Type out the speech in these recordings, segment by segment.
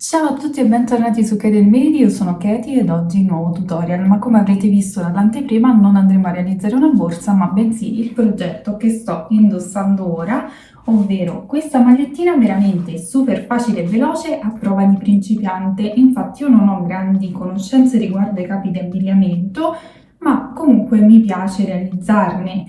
Ciao a tutti e bentornati su Kate Made, io sono Katie ed oggi nuovo tutorial, ma come avrete visto dall'anteprima non andremo a realizzare una borsa, ma bensì il progetto che sto indossando ora, ovvero questa magliettina veramente super facile e veloce a prova di principiante. Infatti io non ho grandi conoscenze riguardo ai capi di abbigliamento, ma comunque mi piace realizzarne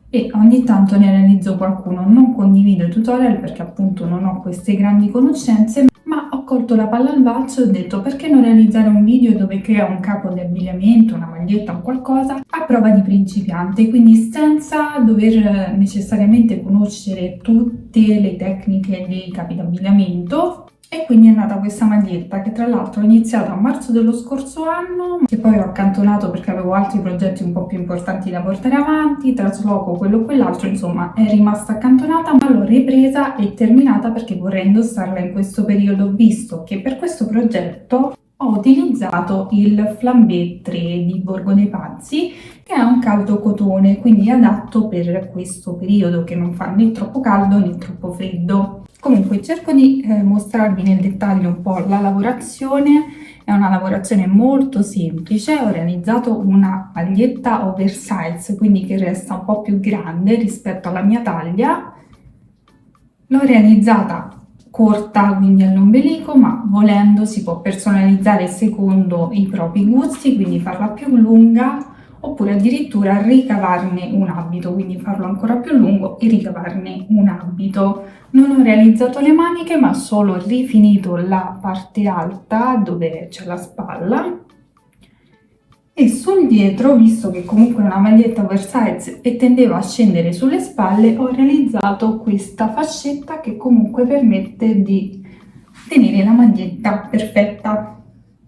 e ogni tanto ne realizzo qualcuno. Non condivido i tutorial perché appunto non ho queste grandi conoscenze, ma ho colto la palla al balzo e ho detto perché non realizzare un video dove creo un capo di abbigliamento, una maglietta o qualcosa a prova di principiante, quindi senza dover necessariamente conoscere tutte le tecniche dei capi d'abbigliamento. E quindi è nata questa maglietta che tra l'altro ho iniziato a marzo dello scorso anno, che poi ho accantonato perché avevo altri progetti un po' più importanti da portare avanti, trasloco quello o quell'altro, insomma è rimasta accantonata, ma l'ho ripresa e terminata perché vorrei indossarla in questo periodo, visto che per questo progetto ho utilizzato il Flambé 3 di Borgo dei Pazzi, che è un caldo cotone, quindi adatto per questo periodo che non fa né troppo caldo né troppo freddo. Comunque cerco di mostrarvi nel dettaglio un po' la lavorazione. È una lavorazione molto semplice, ho realizzato una maglietta oversize, quindi che resta un po' più grande rispetto alla mia taglia. L'ho realizzata corta, quindi all'ombelico, ma volendo si può personalizzare secondo i propri gusti, quindi farla più lunga oppure addirittura ricavarne un abito, quindi farlo ancora più lungo e ricavarne un abito. Non ho realizzato le maniche, ma solo rifinito la parte alta dove c'è la spalla. E sul dietro, visto che comunque è una maglietta oversize e tendeva a scendere sulle spalle, ho realizzato questa fascetta che comunque permette di tenere la maglietta perfetta,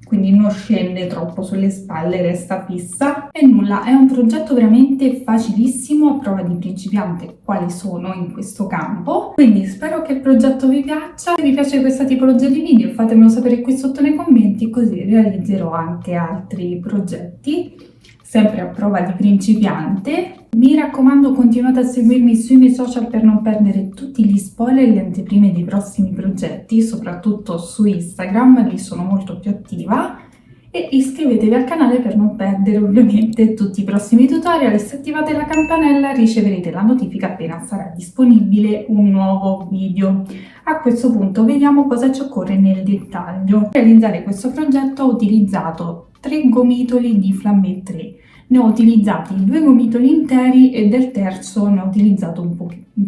quindi non scende troppo sulle spalle, resta fissa. E nulla, è un progetto veramente facilissimo a prova di principiante, quali sono in questo campo. Quindi spero che il progetto vi piaccia. Se vi piace questa tipologia di video fatemelo sapere qui sotto nei commenti, così realizzerò anche altri progetti, sempre a prova di principiante. Mi raccomando, continuate a seguirmi sui miei social per non perdere tutti gli spoiler e le anteprime dei prossimi progetti, soprattutto su Instagram, lì sono molto più attiva. E iscrivetevi al canale per non perdere ovviamente tutti i prossimi tutorial e se attivate la campanella riceverete la notifica appena sarà disponibile un nuovo video. A questo punto vediamo cosa ci occorre nel dettaglio. Per realizzare questo progetto ho utilizzato 3 gomitoli di Flambé 3. Ne ho utilizzati 2 gomitoli interi e del terzo ne ho utilizzato un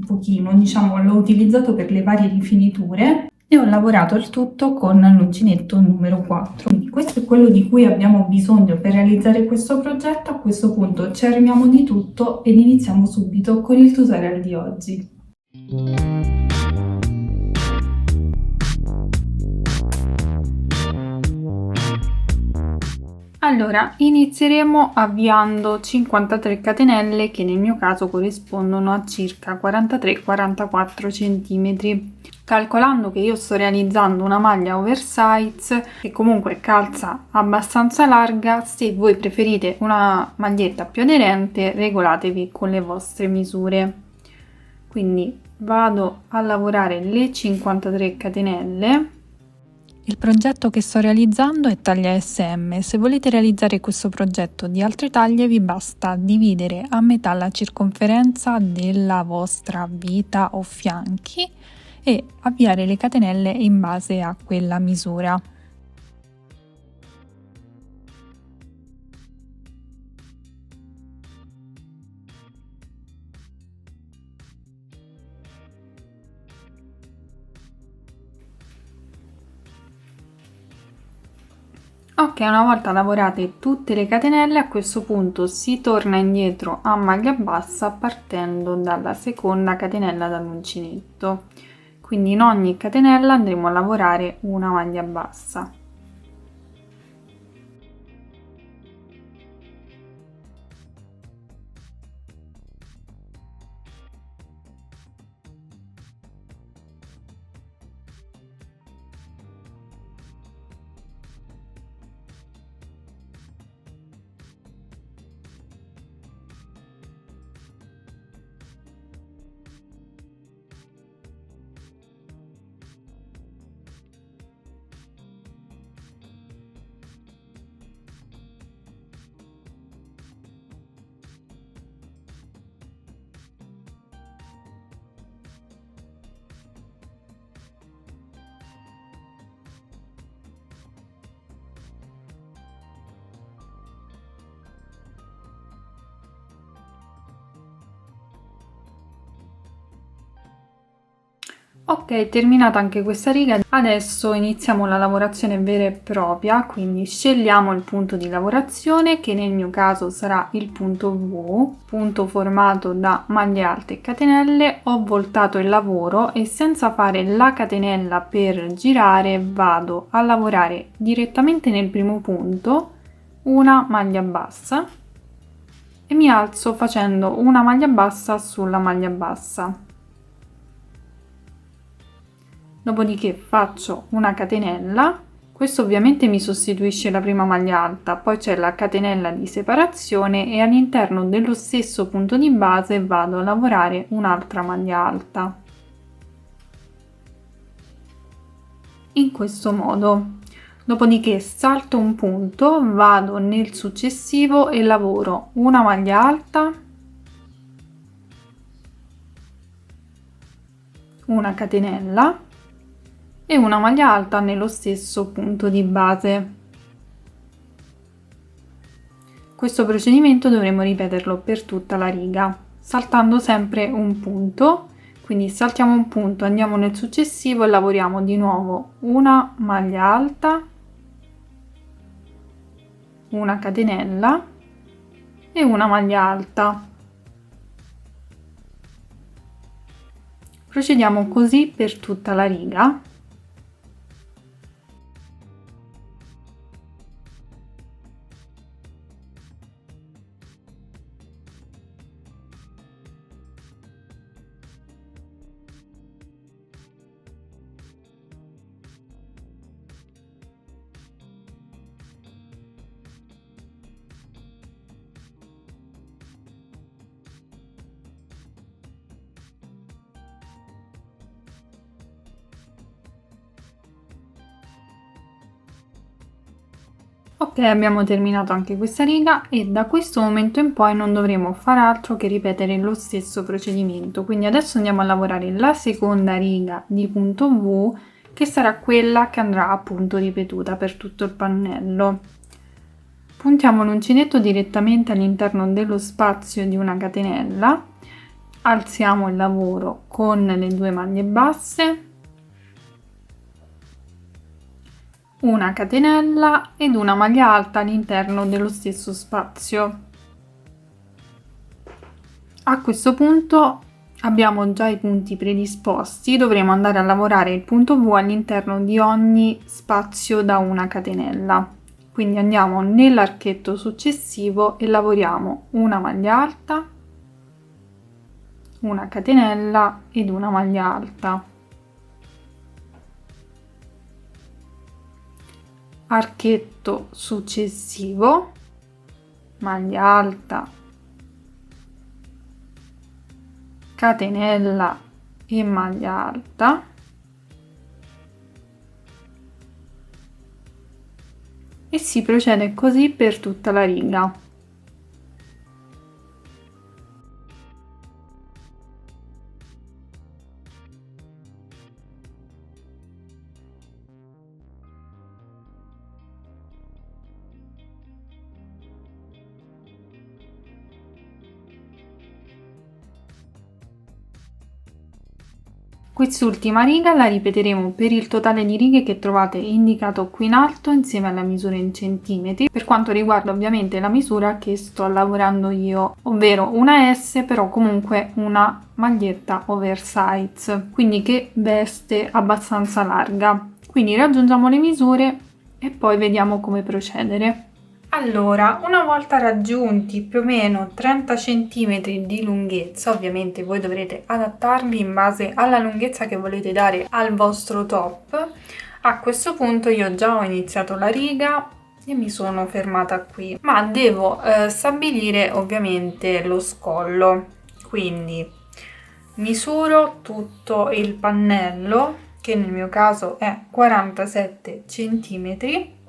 pochino, diciamo l'ho utilizzato per le varie rifiniture e ho lavorato il tutto con l'uncinetto numero 4. Quindi questo è quello di cui abbiamo bisogno per realizzare questo progetto. A questo punto ci armiamo di tutto ed iniziamo subito con il tutorial di oggi. Allora, inizieremo avviando 53 catenelle che nel mio caso corrispondono a circa 43-44 cm. Calcolando che io sto realizzando una maglia oversize che comunque calza abbastanza larga, se voi preferite una maglietta più aderente regolatevi con le vostre misure. Quindi vado a lavorare le 53 catenelle. Il progetto che sto realizzando è taglia SM. Se volete realizzare questo progetto di altre taglie vi basta dividere a metà la circonferenza della vostra vita o fianchi e avviare le catenelle in base a quella misura. Ok, una volta lavorate tutte le catenelle, a questo punto si torna indietro a maglia bassa partendo dalla seconda catenella dall'uncinetto. Quindi in ogni catenella andremo a lavorare una maglia bassa. Ok, terminata anche questa riga, adesso iniziamo la lavorazione vera e propria, quindi scegliamo il punto di lavorazione che nel mio caso sarà il punto V, punto formato da maglie alte e catenelle. Ho voltato il lavoro e senza fare la catenella per girare vado a lavorare direttamente nel primo punto una maglia bassa e mi alzo facendo una maglia bassa sulla maglia bassa. Dopodiché faccio una catenella, questo ovviamente mi sostituisce la prima maglia alta, poi c'è la catenella di separazione e all'interno dello stesso punto di base vado a lavorare un'altra maglia alta. In questo modo. Dopodiché salto un punto, vado nel successivo e lavoro una maglia alta, una catenella e una maglia alta nello stesso punto di base. Questo procedimento dovremo ripeterlo per tutta la riga, saltando sempre un punto. Quindi saltiamo un punto, andiamo nel successivo e lavoriamo di nuovo una maglia alta, una catenella e una maglia alta. Procediamo così per tutta la riga. Ok, abbiamo terminato anche questa riga e da questo momento in poi non dovremo fare altro che ripetere lo stesso procedimento. Quindi adesso andiamo a lavorare la seconda riga di punto V, che sarà quella che andrà appunto ripetuta per tutto il pannello. Puntiamo l'uncinetto direttamente all'interno dello spazio di una catenella, alziamo il lavoro con le due maglie basse, una catenella ed una maglia alta all'interno dello stesso spazio. A questo punto abbiamo già i punti predisposti, dovremo andare a lavorare il punto V all'interno di ogni spazio da una catenella. Quindi andiamo nell'archetto successivo e lavoriamo una maglia alta, una catenella ed una maglia alta. Archetto successivo, maglia alta, catenella e maglia alta, e si procede così per tutta la riga. Quest'ultima riga la ripeteremo per il totale di righe che trovate indicato qui in alto insieme alla misura in centimetri, per quanto riguarda ovviamente la misura che sto lavorando io, ovvero una S, però comunque una maglietta oversize, quindi che veste abbastanza larga. Quindi raggiungiamo le misure e poi vediamo come procedere. Allora, una volta raggiunti più o meno 30 cm di lunghezza, ovviamente voi dovrete adattarvi in base alla lunghezza che volete dare al vostro top. A questo punto io già ho iniziato la riga e mi sono fermata qui, ma devo stabilire ovviamente lo scollo, quindi misuro tutto il pannello, che nel mio caso è 47 cm.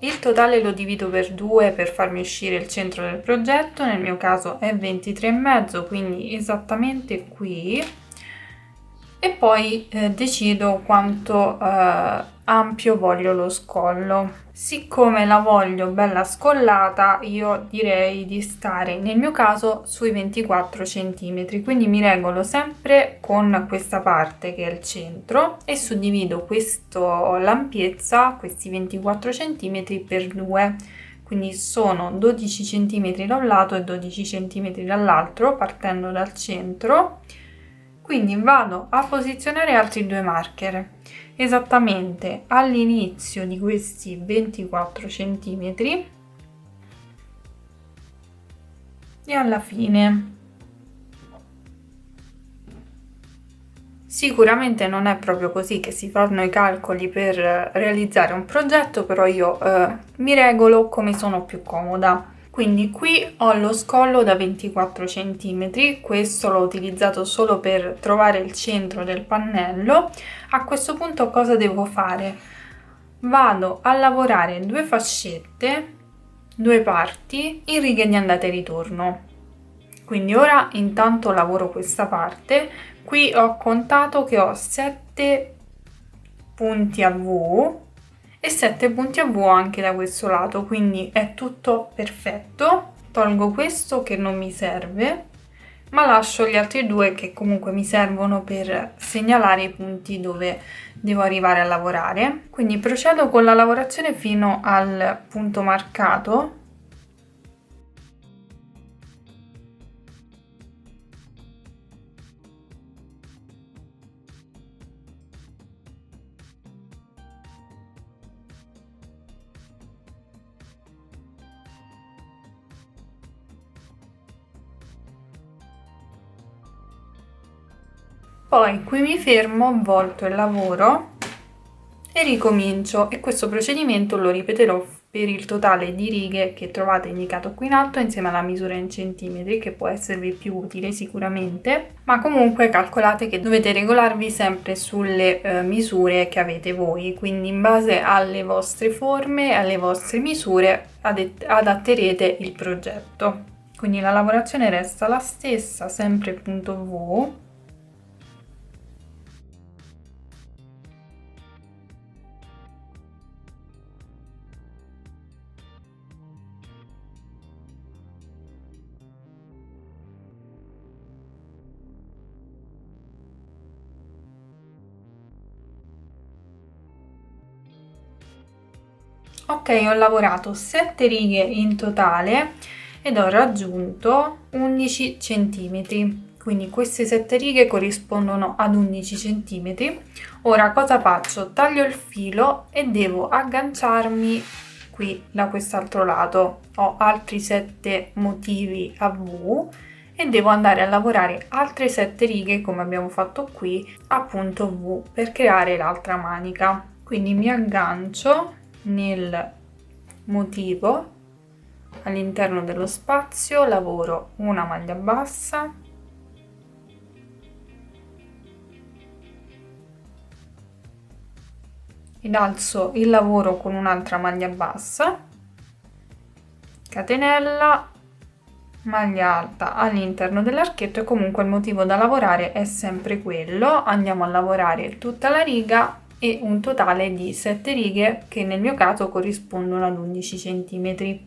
Il totale lo divido per 2 per farmi uscire il centro del progetto, nel mio caso è 23,5, quindi esattamente qui, e poi decido quanto ampio voglio lo scollo. Siccome la voglio bella scollata, io direi di stare, nel mio caso, sui 24 cm, quindi mi regolo sempre con questa parte che è il centro e suddivido l'ampiezza, questi 24 cm per 2, quindi sono 12 cm da un lato e 12 cm dall'altro, partendo dal centro. Quindi vado a posizionare altri 2 marker esattamente all'inizio di questi 24 cm e alla fine. Sicuramente non è proprio così che si fanno i calcoli per realizzare un progetto, però io mi regolo come sono più comoda. Quindi qui ho lo scollo da 24 cm, questo l'ho utilizzato solo per trovare il centro del pannello. A questo punto cosa devo fare? Vado a lavorare 2 fascette, 2 parti in righe di andata e ritorno. Quindi ora intanto lavoro questa parte. Qui ho contato che ho 7 punti a V e 7 punti a V anche da questo lato, quindi è tutto perfetto. Tolgo questo che non mi serve, ma lascio gli altri 2 che comunque mi servono per segnalare i punti dove devo arrivare a lavorare. Quindi procedo con la lavorazione fino al punto marcato. Poi qui mi fermo, volto il lavoro e ricomincio, e questo procedimento lo ripeterò per il totale di righe che trovate indicato qui in alto insieme alla misura in centimetri, che può esservi più utile sicuramente, ma comunque calcolate che dovete regolarvi sempre sulle misure che avete voi, quindi in base alle vostre forme e alle vostre misure adatterete il progetto. Quindi la lavorazione resta la stessa, sempre punto V. Ok, ho lavorato 7 righe in totale ed ho raggiunto 11 cm, quindi queste 7 righe corrispondono ad 11 cm. Ora cosa faccio? Taglio il filo e devo agganciarmi qui da quest'altro lato. Ho altri 7 motivi a V e devo andare a lavorare altre 7 righe come abbiamo fatto qui a punto V per creare l'altra manica. Quindi mi aggancio nel motivo all'interno dello spazio, lavoro una maglia bassa, ed alzo il lavoro con un'altra maglia bassa, catenella, maglia alta all'interno dell'archetto, e comunque il motivo da lavorare è sempre quello. Andiamo a lavorare tutta la riga e un totale di 7 righe che nel mio caso corrispondono ad 11 cm.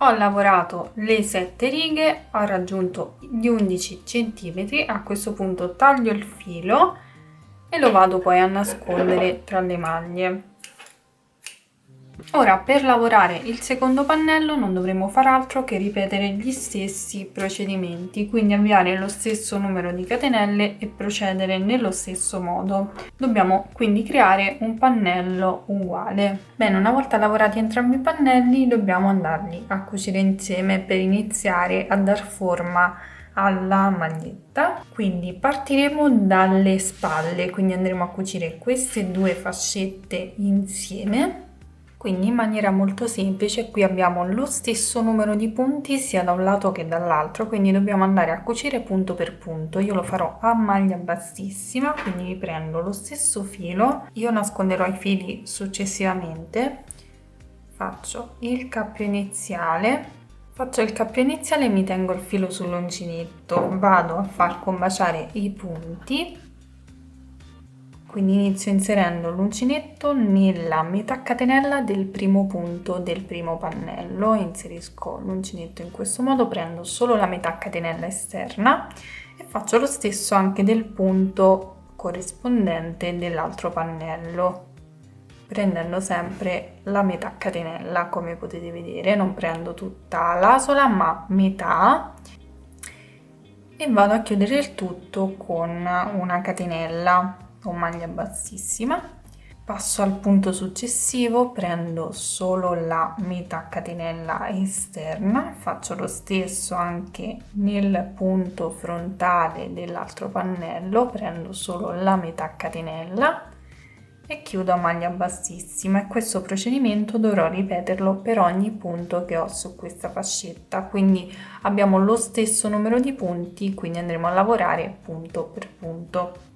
Ho lavorato le 7 righe, ho raggiunto gli 11 cm, a questo punto taglio il filo e lo vado poi a nascondere tra le maglie. Ora per lavorare il secondo pannello non dovremo far altro che ripetere gli stessi procedimenti, quindi avviare lo stesso numero di catenelle e procedere nello stesso modo. Dobbiamo quindi creare un pannello uguale. Bene, una volta lavorati entrambi i pannelli dobbiamo andarli a cucire insieme per iniziare a dar forma alla maglietta. Quindi partiremo dalle spalle, quindi andremo a cucire queste 2 fascette insieme. Quindi in maniera molto semplice qui abbiamo lo stesso numero di punti sia da un lato che dall'altro, quindi dobbiamo andare a cucire punto per punto. Io lo farò a maglia bassissima, quindi riprendo lo stesso filo, io nasconderò i fili successivamente, faccio il cappio iniziale. Faccio il cappio iniziale e mi tengo il filo sull'uncinetto, vado a far combaciare i punti, quindi inizio inserendo l'uncinetto nella metà catenella del primo punto del primo pannello, inserisco l'uncinetto in questo modo, prendo solo la metà catenella esterna e faccio lo stesso anche del punto corrispondente dell'altro pannello, prendendo sempre la metà catenella. Come potete vedere non prendo tutta l'asola ma metà e vado a chiudere il tutto con una catenella o maglia bassissima. Passo al punto successivo, prendo solo la metà catenella esterna, faccio lo stesso anche nel punto frontale dell'altro pannello, prendo solo la metà catenella e chiudo a maglia bassissima, e questo procedimento dovrò ripeterlo per ogni punto che ho su questa fascetta, quindi abbiamo lo stesso numero di punti, quindi andremo a lavorare punto per punto.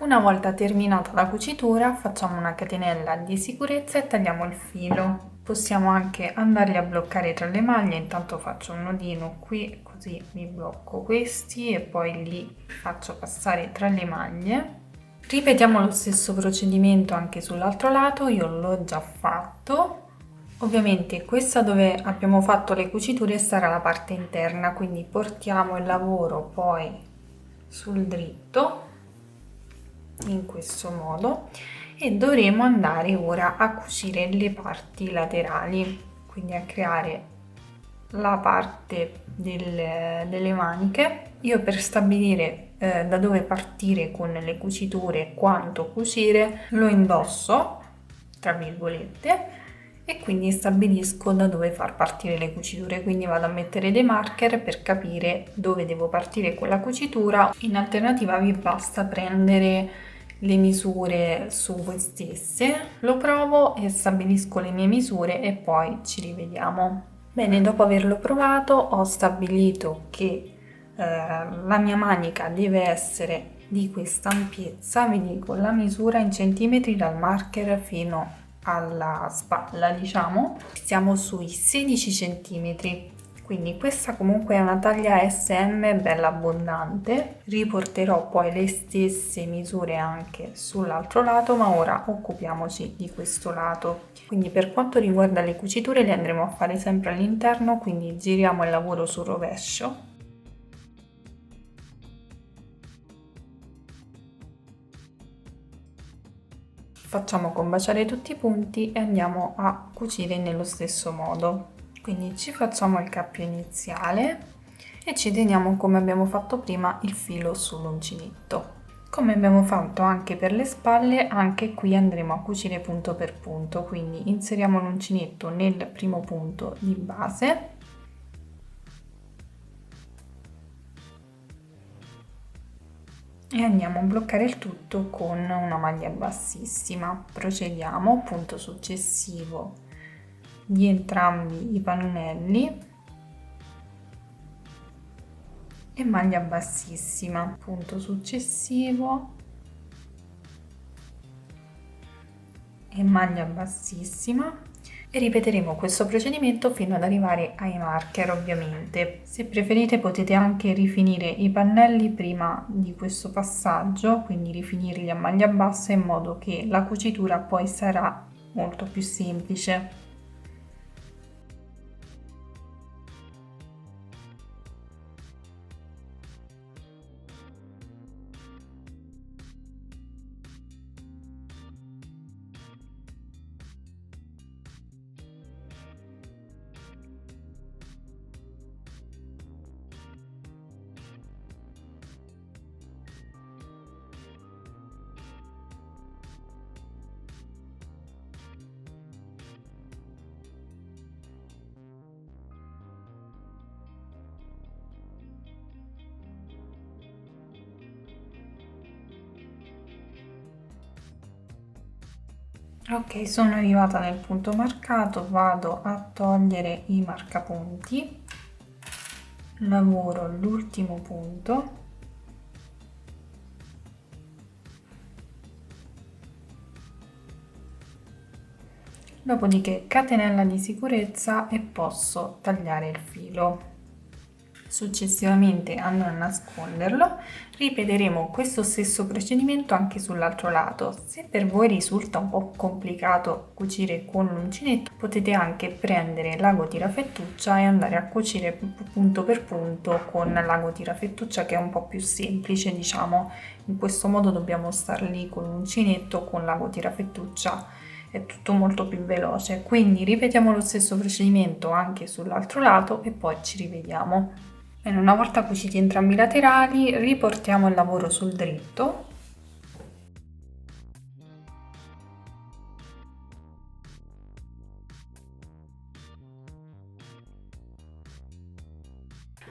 Una volta terminata la cucitura facciamo una catenella di sicurezza e tagliamo il filo. Possiamo anche andarli a bloccare tra le maglie, intanto faccio un nodino qui così mi blocco questi e poi li faccio passare tra le maglie. Ripetiamo lo stesso procedimento anche sull'altro lato, io l'ho già fatto. Ovviamente questa dove abbiamo fatto le cuciture sarà la parte interna, quindi portiamo il lavoro poi sul dritto in questo modo e dovremo andare ora a cucire le parti laterali, quindi a creare la parte delle maniche. Io per stabilire da dove partire con le cuciture e quanto cucire lo indosso tra virgolette e quindi stabilisco da dove far partire le cuciture, quindi vado a mettere dei marker per capire dove devo partire con la cucitura. In alternativa vi basta prendere le misure su voi stesse, lo provo e stabilisco le mie misure e poi ci rivediamo. Bene, dopo averlo provato ho stabilito che la mia manica deve essere di questa ampiezza, vi dico la misura in centimetri dal marker fino alla spalla, diciamo, siamo sui 16 centimetri. Quindi questa comunque è una taglia SM bella abbondante, riporterò poi le stesse misure anche sull'altro lato, ma ora occupiamoci di questo lato. Quindi per quanto riguarda le cuciture le andremo a fare sempre all'interno, quindi giriamo il lavoro sul rovescio. Facciamo combaciare tutti i punti e andiamo a cucire nello stesso modo. Quindi ci facciamo il cappio iniziale e ci teniamo, come abbiamo fatto prima, il filo sull'uncinetto. Come abbiamo fatto anche per le spalle, anche qui andremo a cucire punto per punto, quindi inseriamo l'uncinetto nel primo punto di base e andiamo a bloccare il tutto con una maglia bassissima. Procediamo, punto successivo di entrambi i pannelli e maglia bassissima, punto successivo e maglia bassissima, e ripeteremo questo procedimento fino ad arrivare ai marker. Ovviamente se preferite potete anche rifinire i pannelli prima di questo passaggio, quindi rifinirli a maglia bassa in modo che la cucitura poi sarà molto più semplice. Ok, sono arrivata nel punto marcato, vado a togliere i marcapunti, lavoro l'ultimo punto, dopodiché catenella di sicurezza e posso tagliare il filo. Successivamente andrò a nasconderlo, ripeteremo questo stesso procedimento anche sull'altro lato. Se per voi risulta un po' complicato cucire con l'uncinetto, potete anche prendere l'ago tirafettuccia e andare a cucire punto per punto con l'ago tirafettuccia, che è un po' più semplice, diciamo. In questo modo dobbiamo star lì con l'uncinetto, con l'ago tirafettuccia è tutto molto più veloce. Quindi ripetiamo lo stesso procedimento anche sull'altro lato e poi ci rivediamo. Bene, una volta cuciti entrambi i laterali, riportiamo il lavoro sul dritto.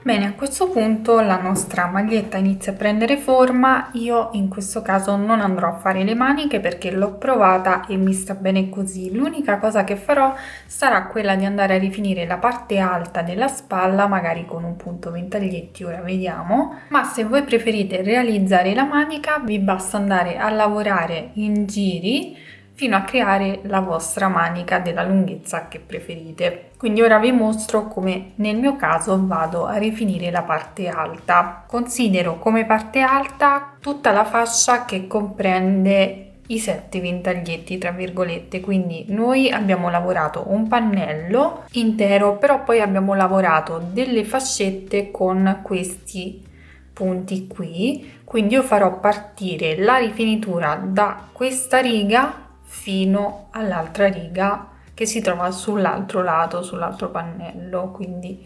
Bene, a questo punto la nostra maglietta inizia a prendere forma. Io in questo caso non andrò a fare le maniche perché l'ho provata e mi sta bene così. L'unica cosa che farò sarà quella di andare a rifinire la parte alta della spalla, magari con un punto ventaglietti, ora vediamo. Ma se voi preferite realizzare la manica, vi basta andare a lavorare in giri fino a creare la vostra manica della lunghezza che preferite. Quindi ora vi mostro come nel mio caso vado a rifinire la parte alta. Considero come parte alta tutta la fascia che comprende i 7 ventaglietti, tra virgolette. Quindi noi abbiamo lavorato un pannello intero, però poi abbiamo lavorato delle fascette con questi punti qui. Quindi io farò partire la rifinitura da questa riga fino all'altra riga che si trova sull'altro lato, sull'altro pannello. Quindi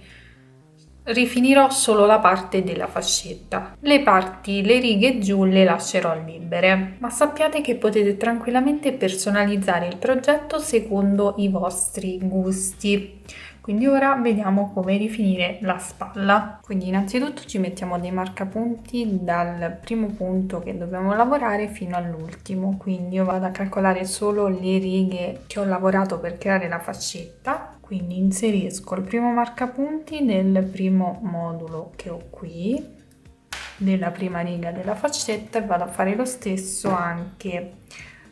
rifinirò solo la parte della fascetta. Le parti, le righe giù le lascerò libere, ma sappiate che potete tranquillamente personalizzare il progetto secondo i vostri gusti. Quindi ora vediamo come rifinire la spalla. Quindi innanzitutto ci mettiamo dei marcapunti dal primo punto che dobbiamo lavorare fino all'ultimo. Quindi io vado a calcolare solo le righe che ho lavorato per creare la fascetta. Quindi inserisco il primo marcapunti nel primo modulo che ho qui, della prima riga della fascetta, e vado a fare lo stesso anche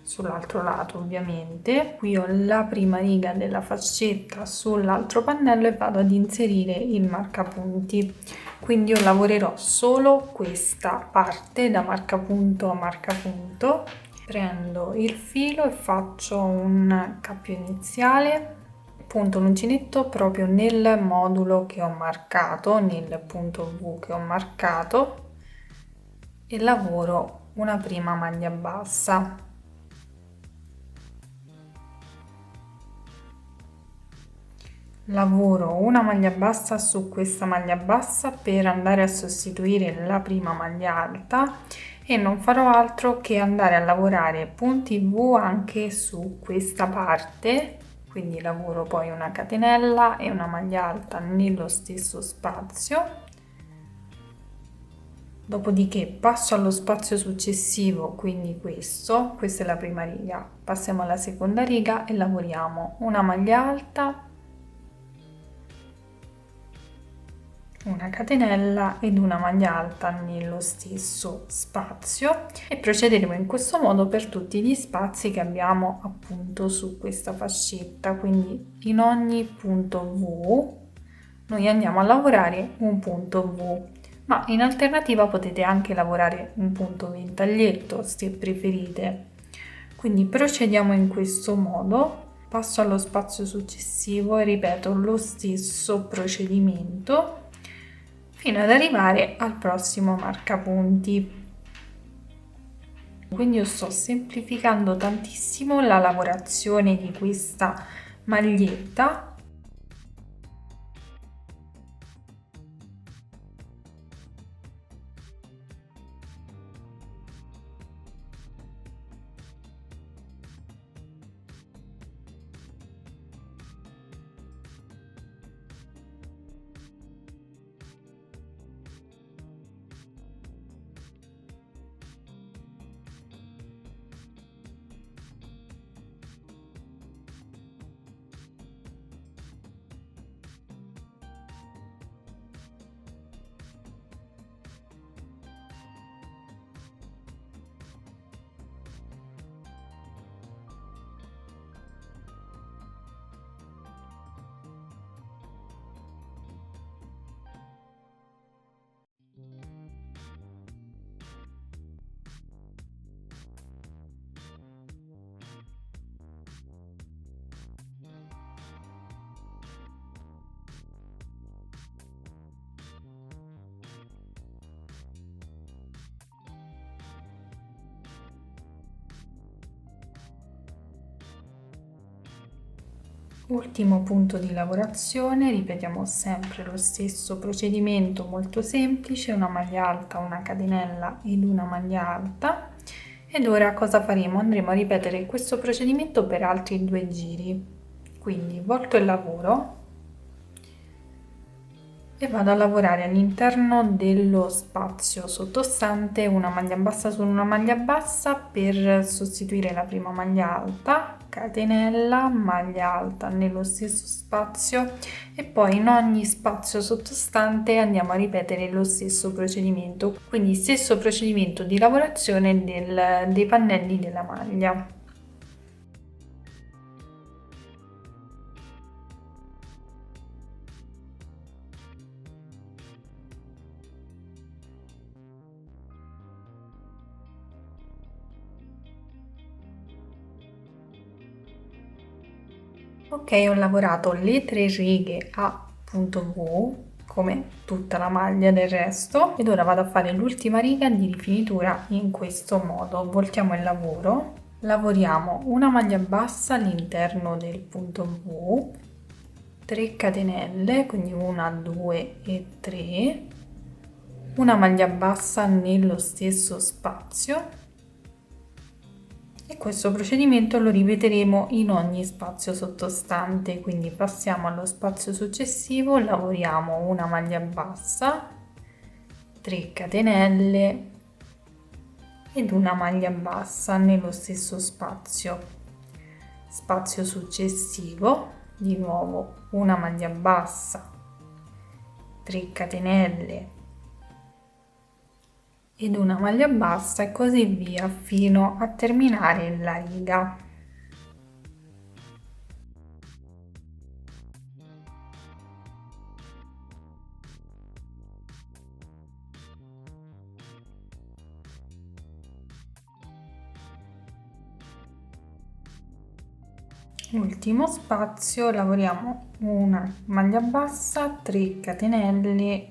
sull'altro lato. Ovviamente qui ho la prima riga della fascetta sull'altro pannello e vado ad inserire il marcapunti. Quindi io lavorerò solo questa parte da marcapunto a marcapunto. Prendo il filo e faccio un cappio iniziale, punto l'uncinetto proprio nel modulo che ho marcato, nel punto V che ho marcato, e lavoro una prima maglia bassa. Lavoro una maglia bassa su questa maglia bassa per andare a sostituire la prima maglia alta e non farò altro che andare a lavorare punti V anche su questa parte. Quindi lavoro poi una catenella e una maglia alta nello stesso spazio, dopodiché passo allo spazio successivo, quindi questa è la prima riga, passiamo alla seconda riga e lavoriamo una maglia alta, una catenella ed una maglia alta nello stesso spazio e procederemo in questo modo per tutti gli spazi che abbiamo appunto su questa fascetta. Quindi in ogni punto V noi andiamo a lavorare un punto V, ma in alternativa potete anche lavorare un punto ventaglietto se preferite. Quindi procediamo in questo modo, passo allo spazio successivo e ripeto lo stesso procedimento fino ad arrivare al prossimo marcapunti. Quindi io sto semplificando tantissimo la lavorazione di questa maglietta. Ultimo punto di lavorazione, ripetiamo sempre lo stesso procedimento molto semplice, una maglia alta, una catenella ed una maglia alta. Ed ora cosa faremo? Andremo a ripetere questo procedimento per altri 2 giri. Quindi volto il lavoro e vado a lavorare all'interno dello spazio sottostante una maglia bassa su una maglia bassa per sostituire la prima maglia alta, catenella, maglia alta nello stesso spazio e poi in ogni spazio sottostante andiamo a ripetere lo stesso procedimento, quindi stesso procedimento di lavorazione dei pannelli della maglia. Ok, ho lavorato le 3 righe a punto V come tutta la maglia del resto ed ora vado a fare l'ultima riga di rifinitura in questo modo. Voltiamo il lavoro, lavoriamo una maglia bassa all'interno del punto V, 3 catenelle, quindi 1, 2 e 3, una maglia bassa nello stesso spazio. E questo procedimento lo ripeteremo in ogni spazio sottostante, quindi passiamo allo spazio successivo, lavoriamo una maglia bassa, 3 catenelle ed una maglia bassa nello stesso spazio. Spazio successivo, di nuovo una maglia bassa, 3 catenelle ed una maglia bassa e così via fino a terminare la riga. Ultimo spazio, lavoriamo una maglia bassa, 3 catenelle,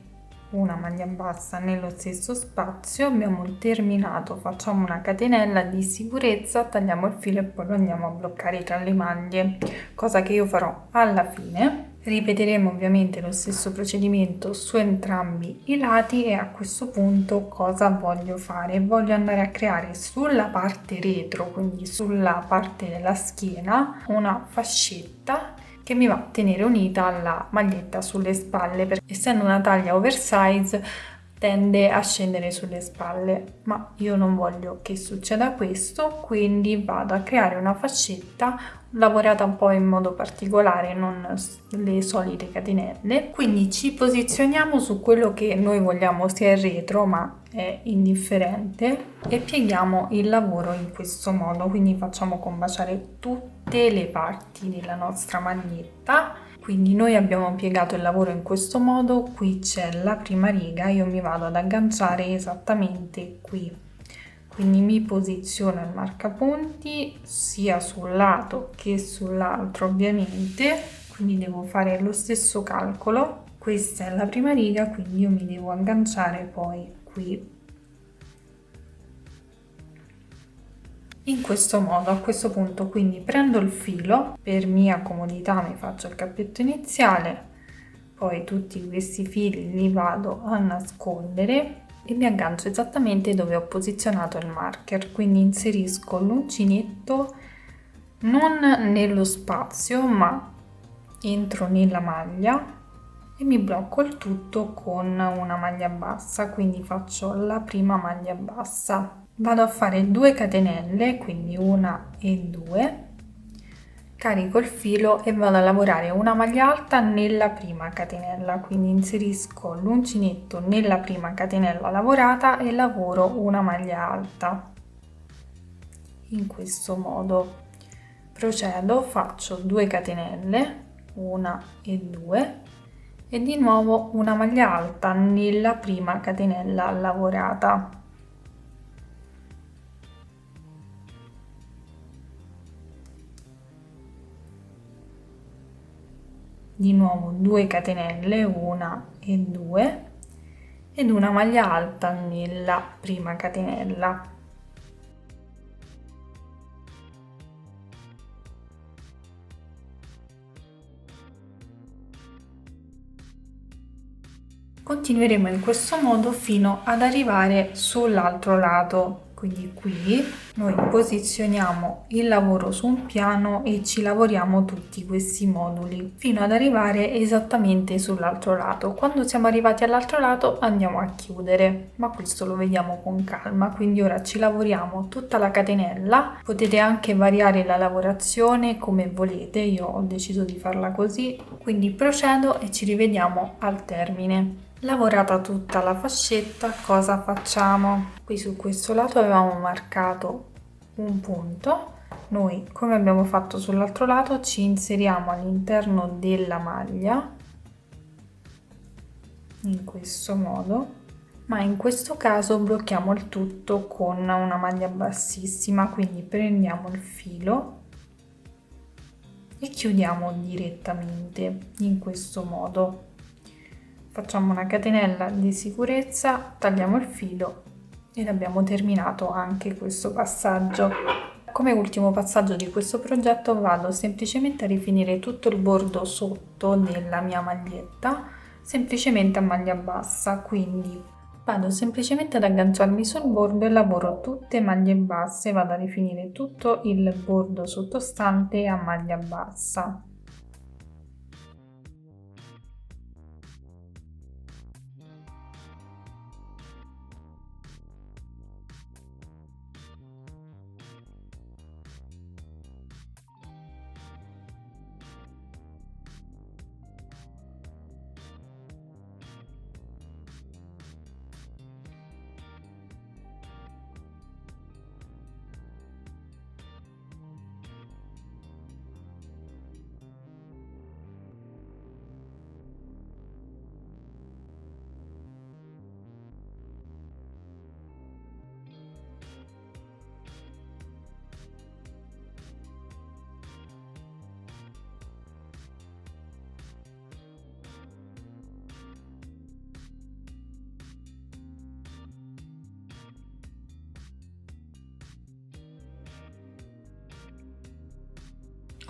una maglia bassa nello stesso spazio, abbiamo terminato, facciamo una catenella di sicurezza, tagliamo il filo e poi lo andiamo a bloccare tra le maglie, cosa che io farò alla fine. Ripeteremo ovviamente lo stesso procedimento su entrambi i lati e a questo punto cosa voglio fare? Voglio andare a creare sulla parte retro, quindi sulla parte della schiena, una fascetta che mi va a tenere unita alla maglietta sulle spalle, perché essendo una taglia oversize tende a scendere sulle spalle, ma io non voglio che succeda questo, quindi vado a creare una fascetta lavorata un po' in modo particolare, non le solite catenelle. Quindi ci posizioniamo su quello che noi vogliamo sia il retro, ma è indifferente, e pieghiamo il lavoro in questo modo, quindi facciamo combaciare tutte le parti della nostra maglietta. Quindi noi abbiamo piegato il lavoro in questo modo, qui c'è la prima riga, io mi vado ad agganciare esattamente qui, quindi mi posiziono il marcapunti sia sul lato che sull'altro ovviamente, quindi devo fare lo stesso calcolo. Questa è la prima riga, quindi io mi devo agganciare poi qui in questo modo. A questo punto quindi prendo il filo, per mia comodità mi faccio il cappetto iniziale, poi tutti questi fili li vado a nascondere e mi aggancio esattamente dove ho posizionato il marker, quindi inserisco l'uncinetto non nello spazio ma entro nella maglia e mi blocco il tutto con una maglia bassa, quindi faccio la prima maglia bassa. Vado a fare 2 catenelle, quindi 1 e 2, carico il filo e vado a lavorare una maglia alta nella prima catenella, quindi inserisco l'uncinetto nella prima catenella lavorata e lavoro una maglia alta. In questo modo procedo, faccio 2 catenelle, 1 e 2 e di nuovo una maglia alta nella prima catenella lavorata. Di nuovo 2 catenelle, 1 e 2 ed una maglia alta nella prima catenella. Continueremo in questo modo fino ad arrivare sull'altro lato. Quindi qui noi posizioniamo il lavoro su un piano e ci lavoriamo tutti questi moduli fino ad arrivare esattamente sull'altro lato. Quando siamo arrivati all'altro lato andiamo a chiudere, ma questo lo vediamo con calma. Quindi ora ci lavoriamo tutta la catenella. Potete anche variare la lavorazione come volete, io ho deciso di farla così, quindi procedo e ci rivediamo al termine. Lavorata tutta la fascetta, cosa facciamo? Qui su questo lato avevamo marcato un punto, noi come abbiamo fatto sull'altro lato ci inseriamo all'interno della maglia in questo modo, ma in questo caso blocchiamo il tutto con una maglia bassissima, quindi prendiamo il filo e chiudiamo direttamente in questo modo. Facciamo una catenella di sicurezza, tagliamo il filo ed abbiamo terminato anche questo passaggio. Come ultimo passaggio di questo progetto vado semplicemente a rifinire tutto il bordo sotto della mia maglietta, semplicemente a maglia bassa, quindi vado semplicemente ad agganciarmi sul bordo e lavoro tutte maglie basse, vado a rifinire tutto il bordo sottostante a maglia bassa.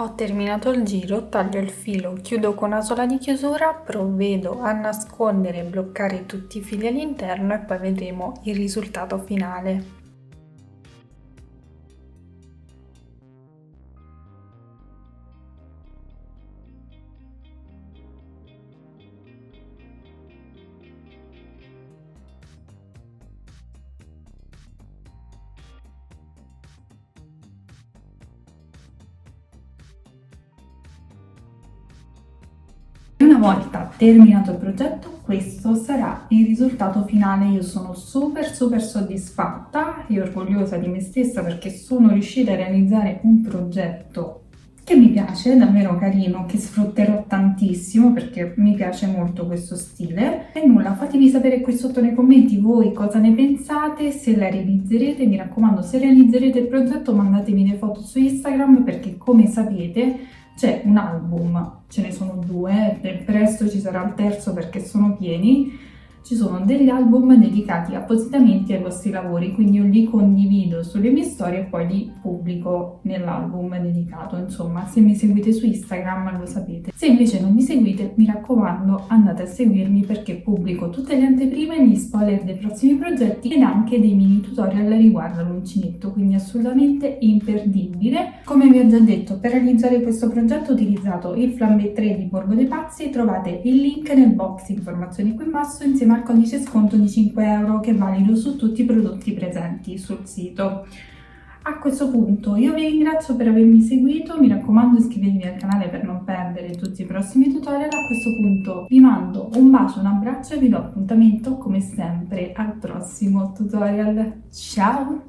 Ho terminato il giro, taglio il filo, chiudo con una sola di chiusura, provvedo a nascondere e bloccare tutti i fili all'interno e poi vedremo il risultato finale. Una volta terminato il progetto, questo sarà il risultato finale. Io sono super soddisfatta e orgogliosa di me stessa perché sono riuscita a realizzare un progetto che mi piace, davvero carino, che sfrutterò tantissimo perché mi piace molto questo stile. E nulla, fatemi sapere qui sotto nei commenti voi cosa ne pensate, se la realizzerete. Mi raccomando, se realizzerete il progetto mandatemi le foto su Instagram perché, come sapete, c'è un album, ce ne sono due, presto ci sarà il terzo perché sono pieni. Ci sono degli album dedicati appositamente ai vostri lavori, quindi io li condivido sulle mie storie e poi li pubblico nell'album dedicato. Insomma, se mi seguite su Instagram lo sapete. Se invece non mi seguite, mi raccomando, andate a seguirmi perché pubblico tutte le anteprime, gli spoiler dei prossimi progetti ed anche dei mini tutorial riguardo all'uncinetto, quindi assolutamente imperdibile. Come vi ho già detto, per realizzare questo progetto ho utilizzato il Flambé 3 di Borgo dei Pazzi. Trovate il link nel box informazioni qui in basso insieme al codice sconto di 5 euro che è valido su tutti i prodotti presenti sul sito. A questo punto io vi ringrazio per avermi seguito, mi raccomando iscrivetevi al canale per non perdere tutti i prossimi tutorial. A questo punto vi mando un bacio, un abbraccio e vi do appuntamento come sempre al prossimo tutorial. Ciao!